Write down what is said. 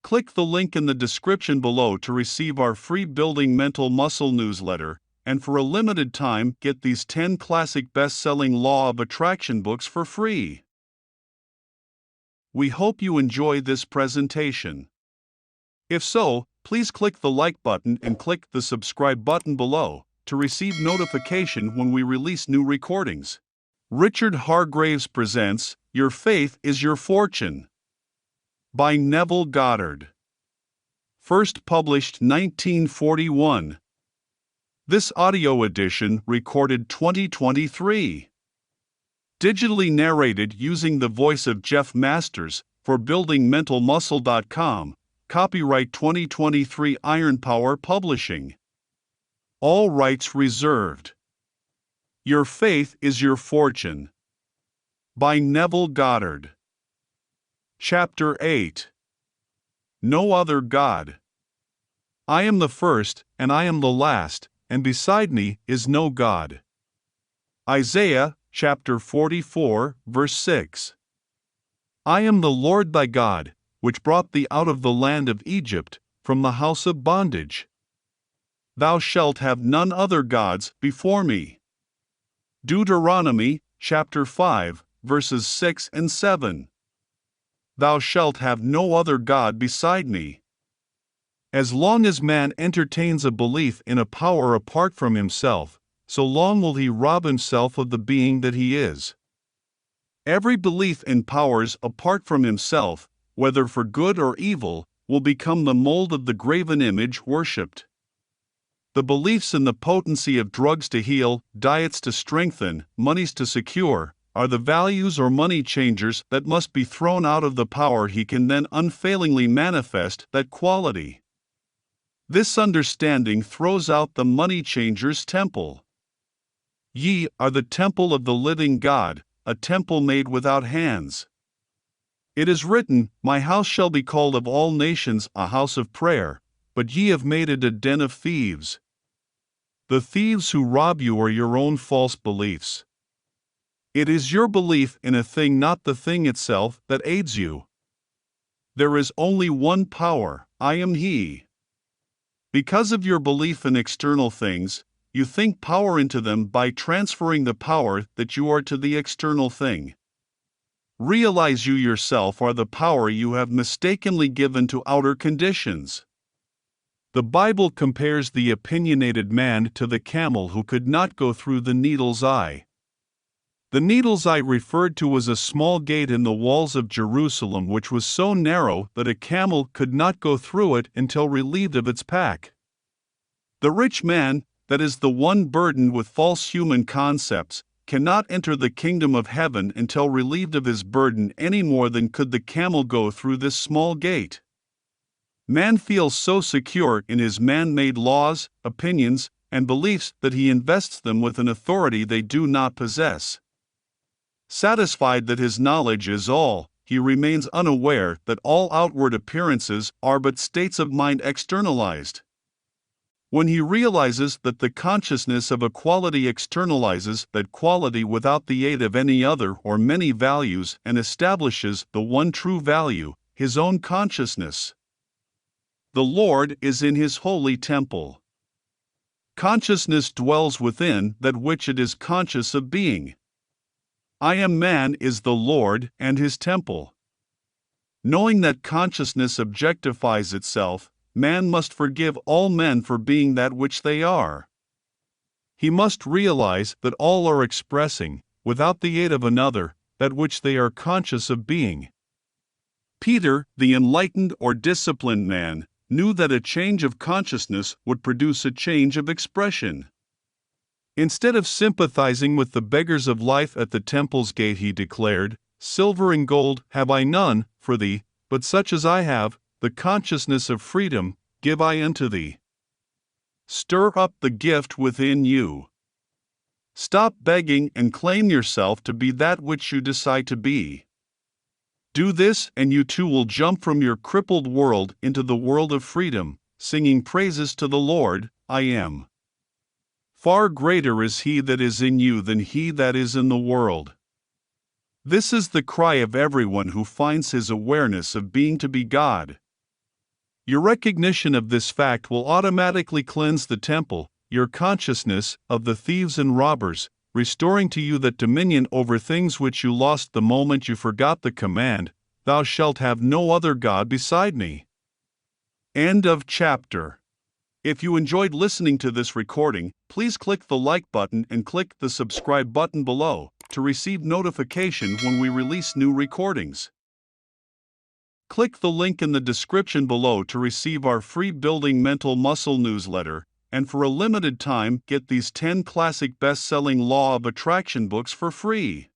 Click the link in the description below to receive our free Building Mental Muscle newsletter, and for a limited time get these 10 classic best-selling Law of Attraction books for free. We hope you enjoy this presentation. If so, please click the like button and click the subscribe button below to receive notification when we release new recordings. Richard Hargraves presents Your Faith is Your Fortune by Neville Goddard. First published 1941. This audio edition recorded 2023. Digitally narrated using the voice of Jeff Masters for buildingmentalmuscle.com. Copyright 2023 Iron Power Publishing. All rights reserved. Your Faith is Your Fortune by Neville Goddard. Chapter 8. No Other God. I am the first, and I am the last, and beside me is no God. Isaiah chapter 44, verse 6. I am the Lord thy God, which brought thee out of the land of Egypt, from the house of bondage. Thou shalt have none other gods before me. Deuteronomy chapter 5, verses 6 and 7. Thou shalt have no other God beside me. As long as man entertains a belief in a power apart from himself, so long will he rob himself of the being that he is. Every belief in powers apart from himself, whether for good or evil, will become the mold of the graven image worshipped. The beliefs in the potency of drugs to heal, diets to strengthen, monies to secure, are the values or money changers that must be thrown out of the power he can then unfailingly manifest that quality. This understanding throws out the money changer's temple. Ye are the temple of the living God, a temple made without hands. It is written, My house shall be called of all nations a house of prayer, but ye have made it a den of thieves. The thieves who rob you are your own false beliefs. It is your belief in a thing, not the thing itself, that aids you. There is only one power, I am He. Because of your belief in external things, you think power into them by transferring the power that you are to the external thing. Realize you yourself are the power you have mistakenly given to outer conditions. The Bible compares the opinionated man to the camel who could not go through the needle's eye. The needle's eye referred to was a small gate in the walls of Jerusalem which was so narrow that a camel could not go through it until relieved of its pack. The rich man, that is the one burdened with false human concepts, cannot enter the kingdom of heaven until relieved of his burden any more than could the camel go through this small gate. Man feels so secure in his man-made laws, opinions, and beliefs that he invests them with an authority they do not possess. Satisfied that his knowledge is all, he remains unaware that all outward appearances are but states of mind externalized. When he realizes that the consciousness of a quality externalizes that quality without the aid of any other or many values and establishes the one true value, his own consciousness. The Lord is in His holy temple. Consciousness dwells within that which it is conscious of being. I am man is the Lord and His temple. Knowing that consciousness objectifies itself, man must forgive all men for being that which they are. He must realize that all are expressing, without the aid of another, that which they are conscious of being. Peter, the enlightened or disciplined man, knew that a change of consciousness would produce a change of expression. Instead of sympathizing with the beggars of life at the temple's gate, he declared, Silver and gold have I none for thee, but such as I have, the consciousness of freedom, give I unto thee. Stir up the gift within you. Stop begging and claim yourself to be that which you decide to be. Do this and you too will jump from your crippled world into the world of freedom, singing praises to the Lord, I am. Far greater is He that is in you than he that is in the world. This is the cry of everyone who finds his awareness of being to be God. Your recognition of this fact will automatically cleanse the temple, your consciousness, of the thieves and robbers, restoring to you that dominion over things which you lost the moment you forgot the command, "Thou shalt have no other God beside me." End of chapter. If you enjoyed listening to this recording, please click the like button and click the subscribe button below to receive notification when we release new recordings. Click the link in the description below to receive our free Building Mental Muscle newsletter, and for a limited time get these 10 classic best-selling Law of Attraction books for free.